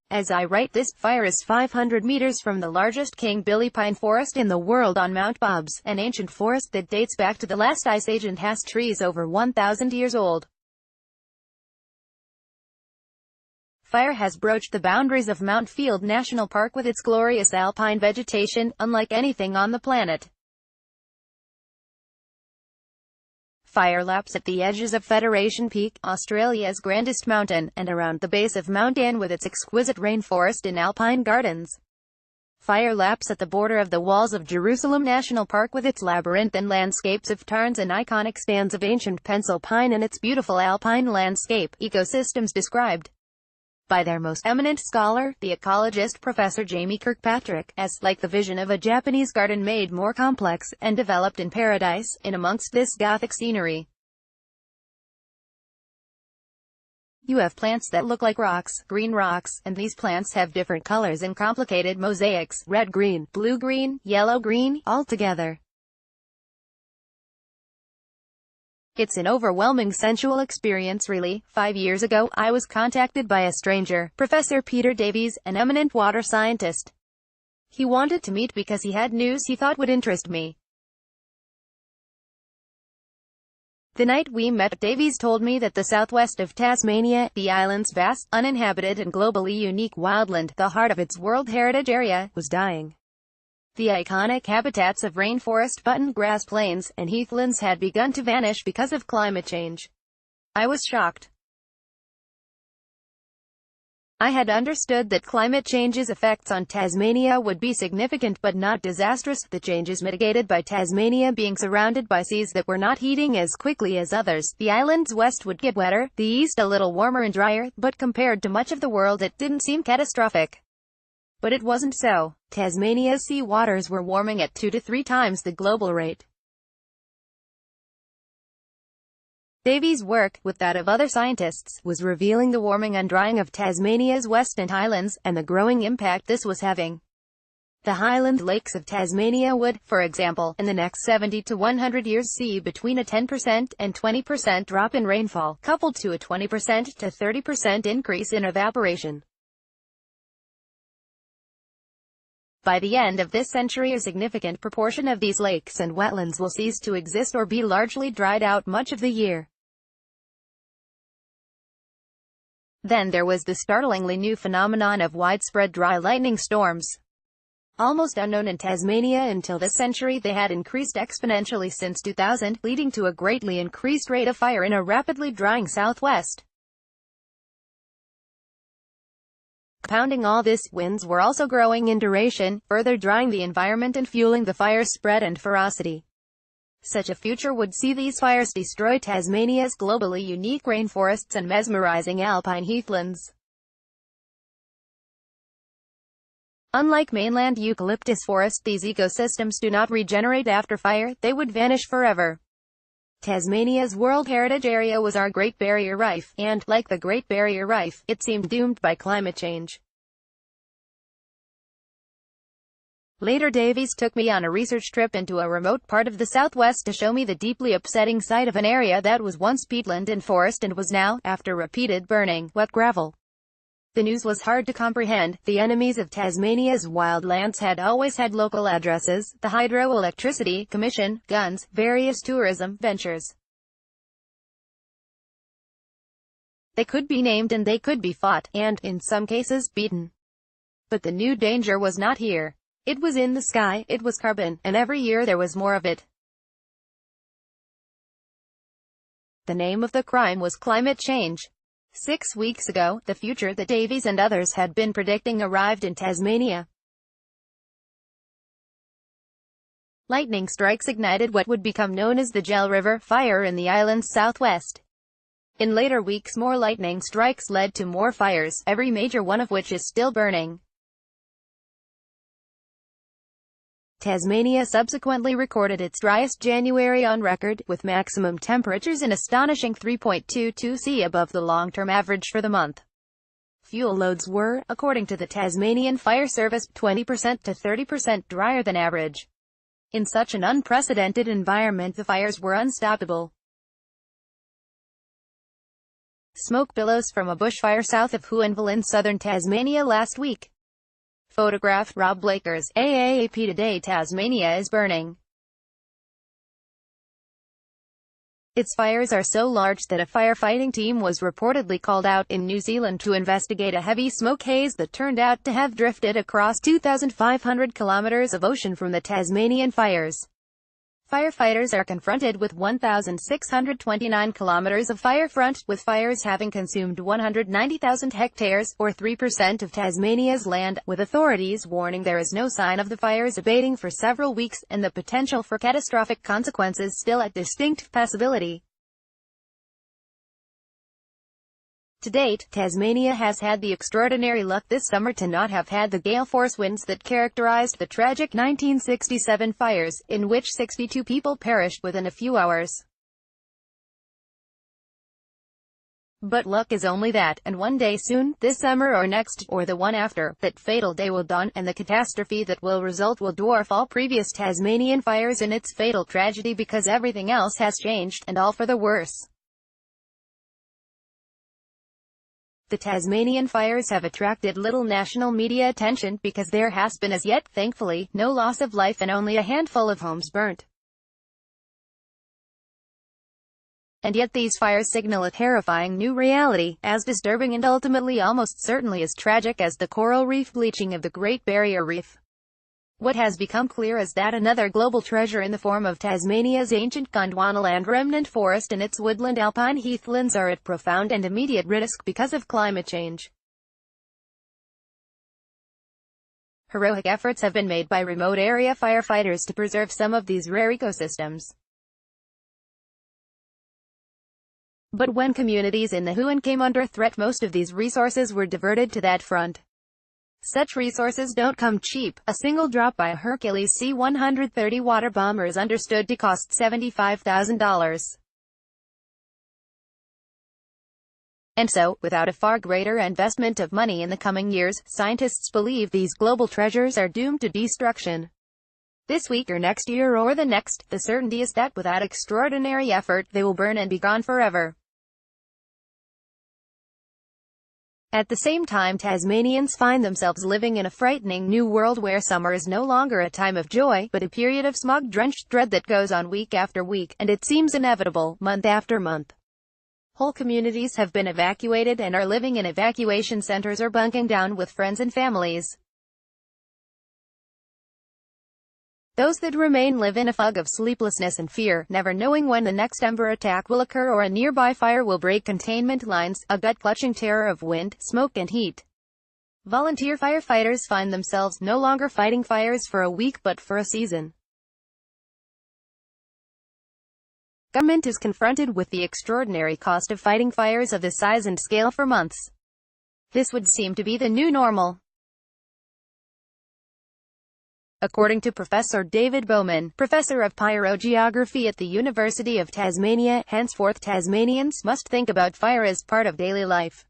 As I write this, fire is 500 meters from the largest King Billy pine forest in the world on Mount Bobs, an ancient forest that dates back to the last ice age and has trees over 1,000 years old. Fire has broached the boundaries of Mount Field National Park with its glorious alpine vegetation, unlike anything on the planet. Fire laps at the edges of Federation Peak, Australia's grandest mountain, and around the base of Mount Anne with its exquisite rainforest and alpine gardens. Fire laps at the border of the walls of Jerusalem National Park with its labyrinthine landscapes of tarns and iconic stands of ancient pencil pine and its beautiful alpine landscape ecosystems described by their most eminent scholar, the ecologist Professor Jamie Kirkpatrick, as like the vision of a Japanese garden made more complex, and developed in paradise, in amongst this Gothic scenery. You have plants that look like rocks, green rocks, and these plants have different colors and complicated mosaics, red-green, blue-green, yellow-green, all together. It's an overwhelming sensual experience really. 5 years ago, I was contacted by a stranger, Professor Peter Davies, an eminent water scientist. He wanted to meet because he had news he thought would interest me. The night we met, Davies told me that the southwest of Tasmania, the island's vast, uninhabited and globally unique wildland, the heart of its World Heritage Area, was dying. The iconic habitats of rainforest, button grass plains, and heathlands had begun to vanish because of climate change. I was shocked. I had understood that climate change's effects on Tasmania would be significant but not disastrous, the changes mitigated by Tasmania being surrounded by seas that were not heating as quickly as others. The island's west would get wetter, the east a little warmer and drier, but compared to much of the world it didn't seem catastrophic. But it wasn't so. Tasmania's sea waters were warming at 2 to 3 times the global rate. Davies' work, with that of other scientists, was revealing the warming and drying of Tasmania's western highlands, and the growing impact this was having. The highland lakes of Tasmania would, for example, in the next 70 to 100 years see between a 10% and 20% drop in rainfall, coupled to a 20% to 30% increase in evaporation. By the end of this century, a significant proportion of these lakes and wetlands will cease to exist or be largely dried out much of the year. Then there was the startlingly new phenomenon of widespread dry lightning storms. Almost unknown in Tasmania until this century, they had increased exponentially since 2000, leading to a greatly increased rate of fire in a rapidly drying southwest. Compounding all this, winds were also growing in duration, further drying the environment and fueling the fire's spread and ferocity. Such a future would see these fires destroy Tasmania's globally unique rainforests and mesmerizing alpine heathlands. Unlike mainland eucalyptus forest, these ecosystems do not regenerate after fire, they would vanish forever. Tasmania's World Heritage Area was our Great Barrier Reef, and, like the Great Barrier Reef, it seemed doomed by climate change. Later Davies took me on a research trip into a remote part of the southwest to show me the deeply upsetting sight of an area that was once peatland and forest and was now, after repeated burning, wet gravel. The news was hard to comprehend. The enemies of Tasmania's wildlands had always had local addresses, the Hydroelectricity Commission, guns, various tourism ventures. They could be named and they could be fought, and, in some cases, beaten. But the new danger was not here. It was in the sky, it was carbon, and every year there was more of it. The name of the crime was climate change. 6 weeks ago, the future that Davies and others had been predicting arrived in Tasmania. Lightning strikes ignited what would become known as the Gel River fire in the island's southwest. In later weeks, more lightning strikes led to more fires, every major one of which is still burning. Tasmania subsequently recorded its driest January on record, with maximum temperatures an astonishing 3.22 C above the long-term average for the month. Fuel loads were, according to the Tasmanian Fire Service, 20% to 30% drier than average. In such an unprecedented environment, the fires were unstoppable. Smoke billows from a bushfire south of Huonville in southern Tasmania last week. Photograph, Rob Blakers, AAAP Today. Tasmania is burning. Its fires are so large that a firefighting team was reportedly called out in New Zealand to investigate a heavy smoke haze that turned out to have drifted across 2,500 kilometers of ocean from the Tasmanian fires. Firefighters are confronted with 1,629 kilometers of fire front, with fires having consumed 190,000 hectares, or 3% of Tasmania's land, with authorities warning there is no sign of the fires abating for several weeks, and the potential for catastrophic consequences still a distinct possibility. To date, Tasmania has had the extraordinary luck this summer to not have had the gale force winds that characterized the tragic 1967 fires, in which 62 people perished within a few hours. But luck is only that, and one day soon, this summer or next, or the one after, that fatal day will dawn, and the catastrophe that will result will dwarf all previous Tasmanian fires in its fatal tragedy, because everything else has changed, and all for the worse. The Tasmanian fires have attracted little national media attention because there has been as yet, thankfully, no loss of life and only a handful of homes burnt. And yet these fires signal a terrifying new reality, as disturbing and ultimately almost certainly as tragic as the coral reef bleaching of the Great Barrier Reef. What has become clear is that another global treasure in the form of Tasmania's ancient Gondwanaland remnant forest and its woodland alpine heathlands are at profound and immediate risk because of climate change. Heroic efforts have been made by remote area firefighters to preserve some of these rare ecosystems. But when communities in the Huon came under threat, most of these resources were diverted to that front. Such resources don't come cheap. A single drop by a Hercules C-130 water bomber is understood to cost $75,000. And so, without a far greater investment of money in the coming years, scientists believe these global treasures are doomed to destruction. This week or next year or the next, the certainty is that without extraordinary effort, they will burn and be gone forever. At the same time, Tasmanians find themselves living in a frightening new world where summer is no longer a time of joy, but a period of smog-drenched dread that goes on week after week, and it seems inevitable, month after month. Whole communities have been evacuated and are living in evacuation centers or bunking down with friends and families. Those that remain live in a fog of sleeplessness and fear, never knowing when the next ember attack will occur or a nearby fire will break containment lines, a gut-clutching terror of wind, smoke and heat. Volunteer firefighters find themselves no longer fighting fires for a week but for a season. Government is confronted with the extraordinary cost of fighting fires of this size and scale for months. This would seem to be the new normal. According to Professor David Bowman, professor of pyrogeography at the University of Tasmania, henceforth Tasmanians must think about fire as part of daily life.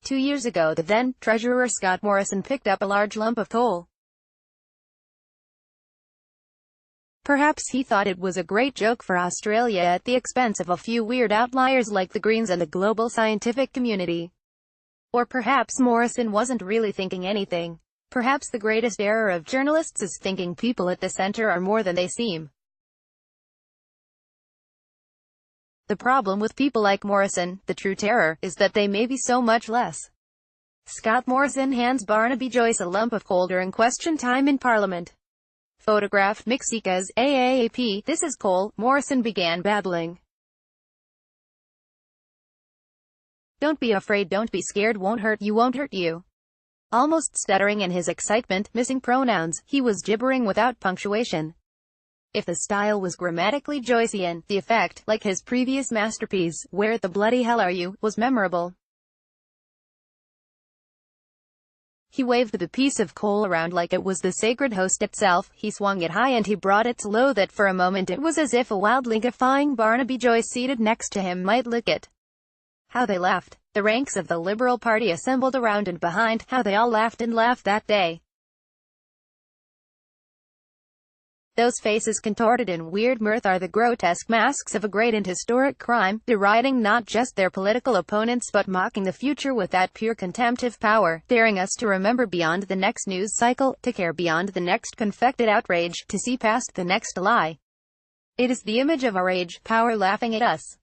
2 years ago, the then Treasurer Scott Morrison picked up a large lump of coal. Perhaps he thought it was a great joke for Australia at the expense of a few weird outliers like the Greens and the global scientific community. Or perhaps Morrison wasn't really thinking anything. Perhaps the greatest error of journalists is thinking people at the center are more than they seem. The problem with people like Morrison, the true terror, is that they may be so much less. Scott Morrison hands Barnaby Joyce a lump of coal during question time in Parliament. Photograph, Mixikas, AAAP, "This is coal," Morrison began babbling. "Don't be afraid, don't be scared, won't hurt you." Almost stuttering in his excitement, missing pronouns, he was gibbering without punctuation. If the style was grammatically Joycean, the effect, like his previous masterpiece, "Where the bloody hell are you?" was memorable. He waved the piece of coal around like it was the sacred host itself, he swung it high and he brought it so low that for a moment it was as if a wildly guffawing Barnaby Joyce seated next to him might lick it. How they laughed. The ranks of the Liberal Party assembled around and behind, how they all laughed and laughed that day. Those faces contorted in weird mirth are the grotesque masks of a great and historic crime, deriding not just their political opponents but mocking the future with that pure contempt of power, daring us to remember beyond the next news cycle, to care beyond the next confected outrage, to see past the next lie. It is the image of our age, power laughing at us.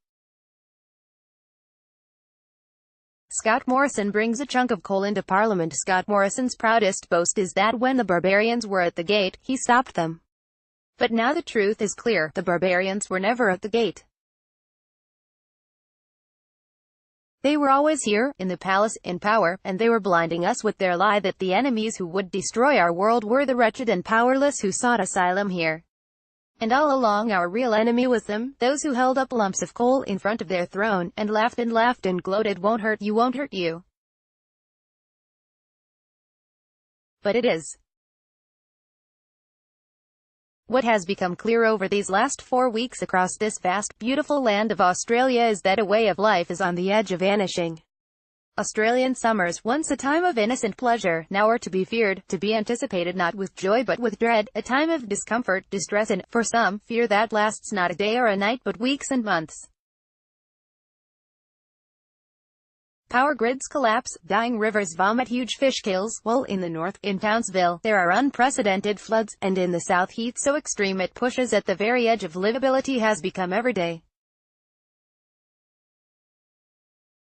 Scott Morrison brings a chunk of coal into Parliament. Scott Morrison's proudest boast is that when the barbarians were at the gate, he stopped them. But now the truth is clear, the barbarians were never at the gate. They were always here, in the palace, in power, and they were blinding us with their lie that the enemies who would destroy our world were the wretched and powerless who sought asylum here. And all along our real enemy was them, those who held up lumps of coal in front of their throne, and laughed and gloated, won't hurt you, won't hurt you. But it is. What has become clear over these last 4 weeks across this vast, beautiful land of Australia is that a way of life is on the edge of vanishing. Australian summers, once a time of innocent pleasure, now are to be feared, to be anticipated not with joy but with dread, a time of discomfort, distress and, for some, fear that lasts not a day or a night but weeks and months. Power grids collapse, dying rivers vomit huge fish kills, while in the north, in Townsville, there are unprecedented floods, and in the south heat so extreme it pushes at the very edge of livability has become everyday.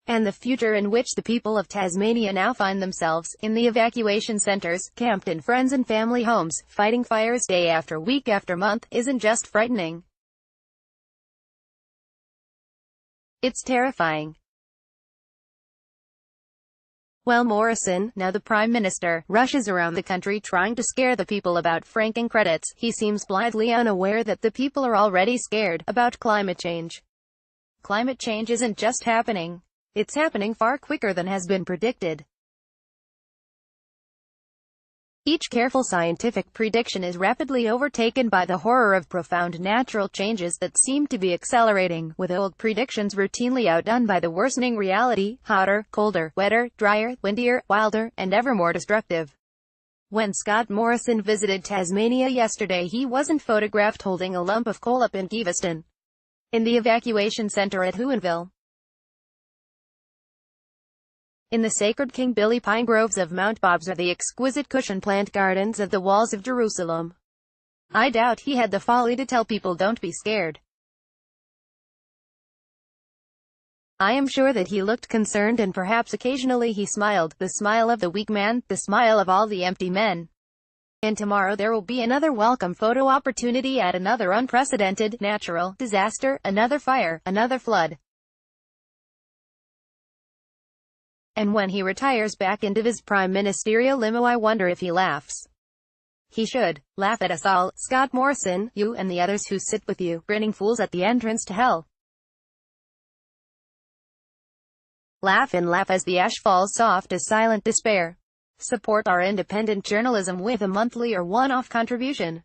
And the future in which the people of Tasmania now find themselves, in the evacuation centres, camped in friends and family homes, fighting fires day after week after month, isn't just frightening. It's terrifying. Well, Morrison, now the Prime Minister, rushes around the country trying to scare the people about franking credits. He seems blithely unaware that the people are already scared about climate change. Climate change isn't just happening. It's happening far quicker than has been predicted. Each careful scientific prediction is rapidly overtaken by the horror of profound natural changes that seem to be accelerating, with old predictions routinely outdone by the worsening reality: hotter, colder, wetter, drier, windier, wilder, and ever more destructive. When Scott Morrison visited Tasmania yesterday, he wasn't photographed holding a lump of coal up in Giveston, in the evacuation centre at Huonville. In the sacred King Billy pine groves of Mount Bobs or the exquisite cushion plant gardens of the walls of Jerusalem. I doubt he had the folly to tell people don't be scared. I am sure that he looked concerned and perhaps occasionally he smiled, the smile of the weak man, the smile of all the empty men. And tomorrow there will be another welcome photo opportunity at another unprecedented natural disaster, another fire, another flood. And when he retires back into his prime ministerial limo, I wonder if he laughs. He should laugh at us all, Scott Morrison, you and the others who sit with you, grinning fools at the entrance to hell. Laugh and laugh as the ash falls soft as silent despair. Support our independent journalism with a monthly or one-off contribution.